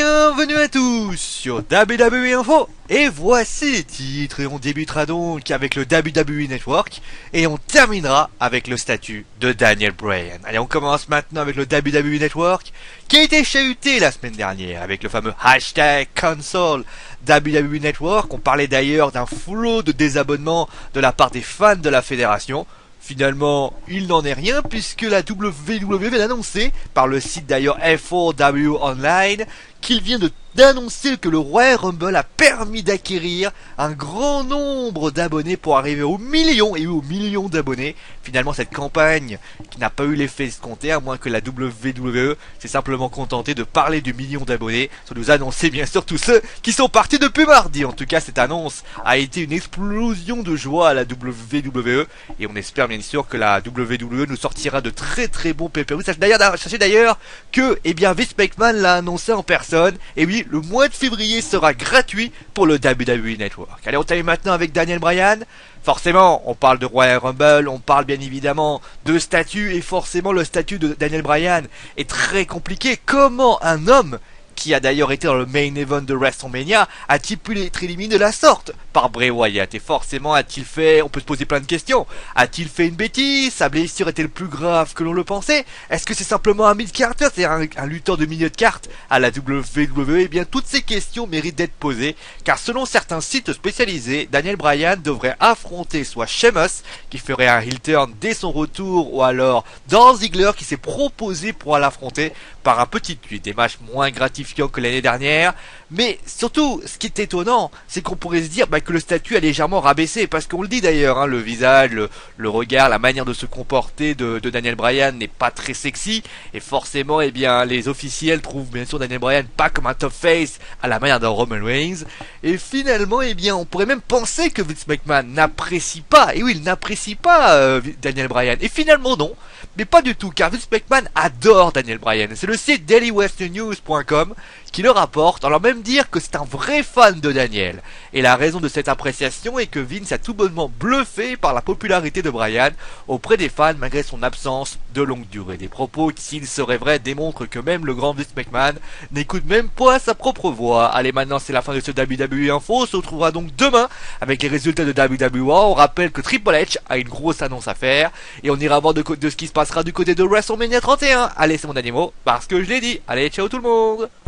Bienvenue à tous sur WWE Info. Et voici les titres, et on débutera donc avec le WWE Network et on terminera avec le statut de Daniel Bryan. Allez, on commence maintenant avec le WWE Network qui a été chahuté la semaine dernière avec le fameux hashtag Cancel WWE Network. On parlait d'ailleurs d'un flot de désabonnements de la part des fans de la fédération. Finalement, il n'en est rien puisque la WWE vient d'annoncer, par le site d'ailleurs F4W Online, qu'il vient d'annoncer que le Royal Rumble a permis d'acquérir un grand nombre d'abonnés pour arriver aux millions et aux millions d'abonnés. Finalement, cette campagne qui n'a pas eu l'effet escompté, à moins que la WWE s'est simplement contentée de parler du million d'abonnés, sans nous annoncer bien sûr tous ceux qui sont partis depuis mardi. En tout cas, cette annonce a été une explosion de joie à la WWE et on espère bien sûr que la WWE nous sortira de très très bons pay-per-view. Sachez d'ailleurs que Vince McMahon l'a annoncé en personne. Et oui, le mois de février sera gratuit pour le WWE Network. Allez, on termine maintenant avec Daniel Bryan. Forcément, on parle de Royal Rumble, on parle bien évidemment de statut, et forcément le statut de Daniel Bryan est très compliqué. Comment un homme qui a d'ailleurs été dans le main event de WrestleMania a-t-il pu être éliminé de la sorte par Bray Wyatt? Et forcément, a-t-il fait, on peut se poser plein de questions, a-t-il fait une bêtise? Sa blessure était plus grave que l'on le pensait? Est-ce que c'est simplement un mid-carter, c'est-à-dire un lutteur de milieu de carte à la WWE? Eh bien, toutes ces questions méritent d'être posées, car selon certains sites spécialisés, Daniel Bryan devrait affronter soit Sheamus, qui ferait un heel turn dès son retour, ou alors Dolph Ziggler, qui s'est proposé pour l'affronter par un petit tweet. Des matchs moins gratifiants que l'année dernière, mais surtout ce qui est étonnant, c'est qu'on pourrait se dire que le statut a légèrement rabaissé, parce qu'on le dit d'ailleurs, le visage, le regard, la manière de se comporter de Daniel Bryan n'est pas très sexy, et forcément les officiels trouvent bien sûr Daniel Bryan pas comme un top face à la manière d'un Roman Reigns, et finalement on pourrait même penser que Vince McMahon n'apprécie pas, et oui, il n'apprécie pas Daniel Bryan, et finalement non, mais pas du tout, car Vince McMahon adore Daniel Bryan. C'est le site dailywesternnews.com qui le rapporte, alors même dire que c'est un vrai fan de Daniel. Et la raison de cette appréciation est que Vince a tout bonnement bluffé par la popularité de Bryan auprès des fans malgré son absence de longue durée. Des propos qui, s'ils seraient vrais, démontrent que même le grand Vince McMahon n'écoute même pas sa propre voix. Allez, maintenant c'est la fin de ce WWE Info, on se retrouvera donc demain avec les résultats de WWE. On rappelle que Triple H a une grosse annonce à faire et on ira voir de ce qui se passera du côté de WrestleMania 31. Allez, c'est mon dernier mot parce que je l'ai dit. Allez, ciao tout le monde.